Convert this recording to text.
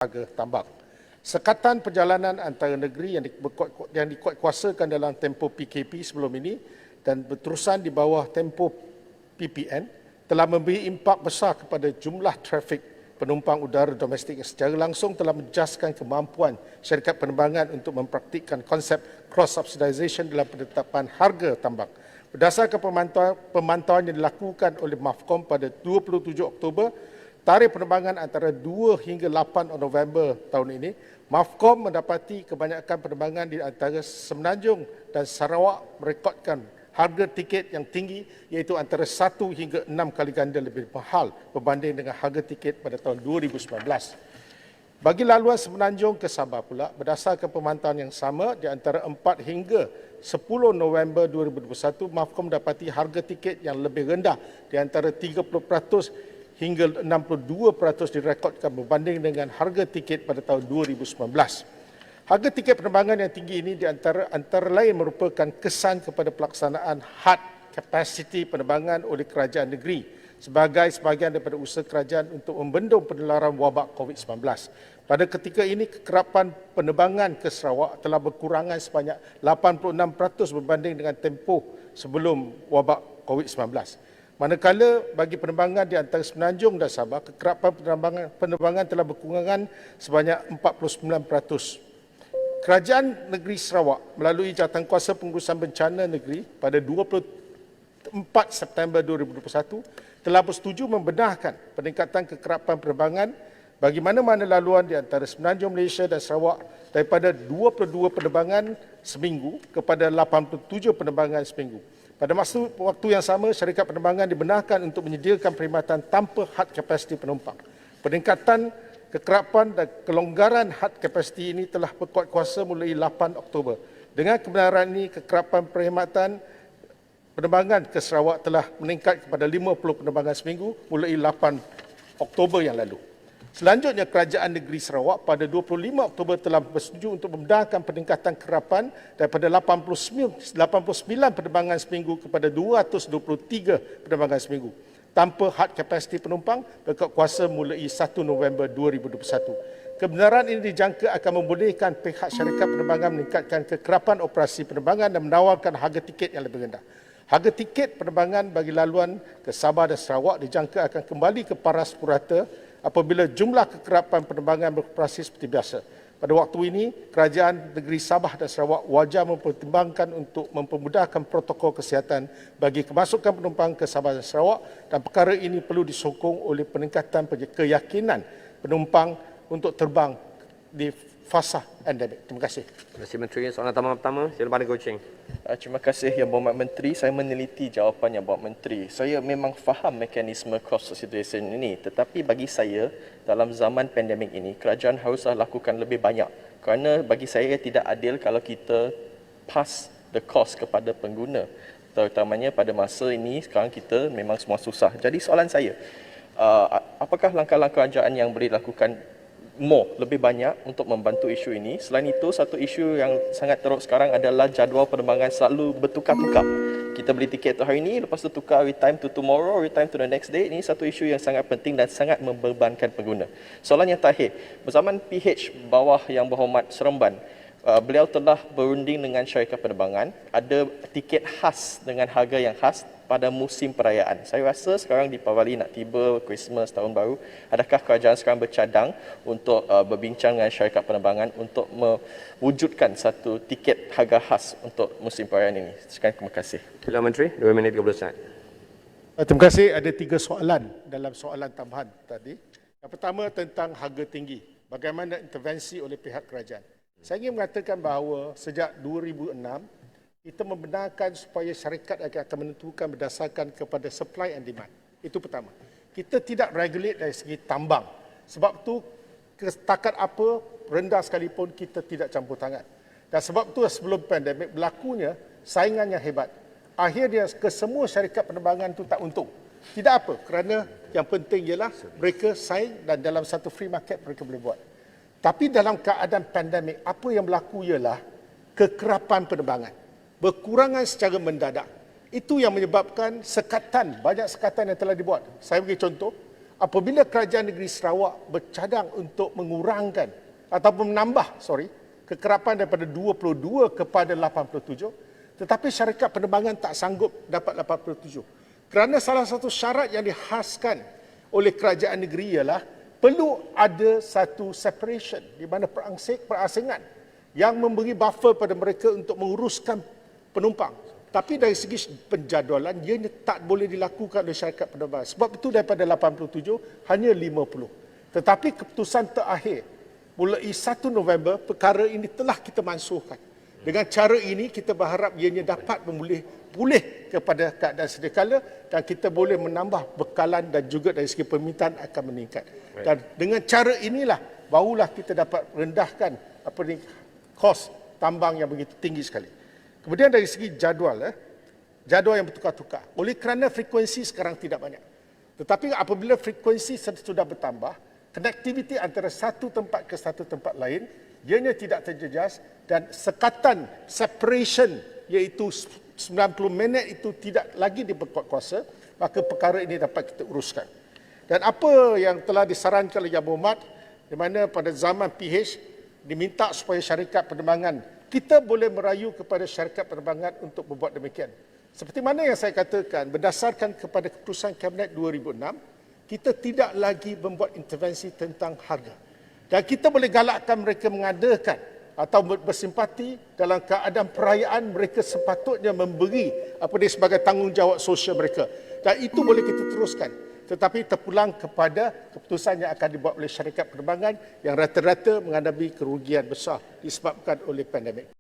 harga tambang. Sekatan perjalanan antara negeri yang dikuatkuasakan dalam tempoh PKP sebelum ini dan berterusan di bawah tempoh PPN telah memberi impak besar kepada jumlah trafik penumpang udara domestik yang secara langsung telah menjaskan kemampuan syarikat penerbangan untuk mempraktikkan konsep cross-subsidization dalam penetapan harga tambang. Berdasarkan pemantauan yang dilakukan oleh MAFCOM pada 27 Oktober, tarikh penerbangan antara 2 hingga 8 November tahun ini, MAFCOM mendapati kebanyakan penerbangan di antara Semenanjung dan Sarawak merekodkan harga tiket yang tinggi, iaitu antara 1 hingga 6 kali ganda lebih mahal berbanding dengan harga tiket pada tahun 2019. Bagi laluan Semenanjung ke Sabah pula, berdasarkan pemantauan yang sama, di antara 4 hingga 10 November 2021, MAFCOM mendapati harga tiket yang lebih rendah di antara 30% hingga 62% direkodkan berbanding dengan harga tiket pada tahun 2019. Harga tiket penerbangan yang tinggi ini antara lain merupakan kesan kepada pelaksanaan hard capacity penerbangan oleh kerajaan negeri sebagai sebahagian daripada usaha kerajaan untuk membendung penularan wabak COVID-19. Pada ketika ini, kekerapan penerbangan ke Sarawak telah berkurangan sebanyak 86% berbanding dengan tempoh sebelum wabak COVID-19. Manakala bagi penerbangan di antara Semenanjung dan Sabah, kekerapan penerbangan telah berkurangan sebanyak 49%. Kerajaan Negeri Sarawak melalui Jawatankuasa Pengurusan Bencana Negeri pada 24 September 2021 telah bersetuju membenarkan peningkatan kekerapan penerbangan bagi mana-mana laluan di antara Semenanjung Malaysia dan Sarawak daripada 22 penerbangan seminggu kepada 87 penerbangan seminggu. Pada masa waktu yang sama, syarikat penerbangan dibenarkan untuk menyediakan perkhidmatan tanpa had kapasiti penumpang. Peningkatan kekerapan dan kelonggaran had kapasiti ini telah berkuat kuasa mulai 8 Oktober. Dengan kebenaran ini, kekerapan perkhidmatan penerbangan ke Sarawak telah meningkat kepada 50 penerbangan seminggu mulai 8 Oktober yang lalu. Selanjutnya, Kerajaan Negeri Sarawak pada 25 Oktober telah bersetuju untuk membenarkan peningkatan kekerapan daripada 89 penerbangan seminggu kepada 223 penerbangan seminggu tanpa had kapasiti penumpang berkuat kuasa mulai 1 November 2021. Kebenaran ini dijangka akan membolehkan pihak syarikat penerbangan meningkatkan kekerapan operasi penerbangan dan menawarkan harga tiket yang lebih rendah. Harga tiket penerbangan bagi laluan ke Sabah dan Sarawak dijangka akan kembali ke paras purata apabila jumlah kekerapan penerbangan beroperasi seperti biasa. Pada waktu ini, Kerajaan Negeri Sabah dan Sarawak wajar mempertimbangkan untuk mempermudahkan protokol kesihatan bagi kemasukan penumpang ke Sabah dan Sarawak, dan perkara ini perlu disokong oleh peningkatan keyakinan penumpang untuk terbang di fasa endemik. Terima kasih. Terima kasih Menteri. Soalan tambang pertama, silakan Pada Kuching. Terima kasih Yang Berhormat Menteri. Saya meneliti jawapan Yang Berhormat Menteri. Saya memang faham mekanisme cross-subsidization ini, tetapi bagi saya dalam zaman pandemik ini, kerajaan haruslah lakukan lebih banyak. Kerana bagi saya tidak adil kalau kita pass the cost kepada pengguna. Terutamanya pada masa ini, sekarang kita memang semua susah. Jadi soalan saya, apakah langkah-langkah kerajaan yang boleh dilakukan lebih banyak untuk membantu isu ini? Selain itu, satu isu yang sangat teruk sekarang adalah jadual penerbangan selalu bertukar-tukar. Kita beli tiket tu hari ini, lepas tu tukar retime to tomorrow, retime to the next day. Ini satu isu yang sangat penting dan sangat membebankan pengguna. Soalan yang terakhir, berzaman PH bawah Yang Berhormat Seremban, beliau telah berunding dengan syarikat penerbangan, ada tiket khas dengan harga yang khas pada musim perayaan. Saya rasa sekarang Deepavali nak tiba, Christmas, Tahun Baru, adakah kerajaan sekarang bercadang untuk berbincang dengan syarikat penerbangan untuk mewujudkan satu tiket harga khas untuk musim perayaan ini? Sekian, terima kasih. Sila Menteri, 2 minit 30 saat. Terima kasih. Ada 3 soalan dalam soalan tambahan tadi. Yang pertama tentang harga tinggi. Bagaimana intervensi oleh pihak kerajaan? Saya ingin mengatakan bahawa sejak 2006, kita membenarkan supaya syarikat akan menentukan berdasarkan kepada supply and demand. Itu pertama. Kita tidak regulate dari segi tambang. Sebab itu, setakat apa rendah sekalipun kita tidak campur tangan. Dan sebab itu sebelum pandemik berlakunya saingan yang hebat. Akhirnya kesemua syarikat penerbangan itu tak untung. Tidak apa, kerana yang penting ialah mereka saing dan dalam satu free market mereka boleh buat. Tapi dalam keadaan pandemik, apa yang berlaku ialah kekerapan penerbangan. Berkurangan secara mendadak. Itu yang menyebabkan sekatan, banyak sekatan yang telah dibuat. Saya bagi contoh, apabila Kerajaan Negeri Sarawak bercadang untuk mengurangkan ataupun menambah kekerapan daripada 22 kepada 87, tetapi syarikat penerbangan tak sanggup dapat 87. Kerana salah satu syarat yang dihaskan oleh kerajaan negeri ialah perlu ada satu separation di mana perasingan yang memberi buffer pada mereka untuk menguruskan penumpang. Tapi dari segi penjadualan, ianya tak boleh dilakukan oleh syarikat penerbangan. Sebab itu daripada 87 hanya 50. Tetapi keputusan terakhir mulai 1 November, perkara ini telah kita mansuhkan. Dengan cara ini, kita berharap ianya dapat pulih kepada keadaan sedia kala dan kita boleh menambah bekalan dan juga dari segi permintaan akan meningkat. Dan dengan cara inilah, barulah kita dapat rendahkan kos tambang yang begitu tinggi sekali. Kemudian dari segi jadual yang bertukar-tukar. Oleh kerana frekuensi sekarang tidak banyak. Tetapi apabila frekuensi sudah bertambah, konektiviti antara satu tempat ke satu tempat lain, ianya tidak terjejas dan sekatan separation iaitu 90 minit itu tidak lagi diberkuat kuasa, maka perkara ini dapat kita uruskan. Dan apa yang telah disarankan oleh Yang Berhormat, di mana pada zaman PH diminta supaya syarikat penerbangan, kita boleh merayu kepada syarikat penerbangan untuk membuat demikian. Seperti mana yang saya katakan, berdasarkan kepada keputusan Kabinet 2006, kita tidak lagi membuat intervensi tentang harga. Dan kita boleh galakkan mereka mengadakan atau bersimpati dalam keadaan perayaan mereka sepatutnya memberi sebagai tanggungjawab sosial mereka. Dan itu boleh kita teruskan. Tetapi terpulang kepada keputusan yang akan dibuat oleh syarikat penerbangan yang rata-rata menghadapi kerugian besar disebabkan oleh pandemik.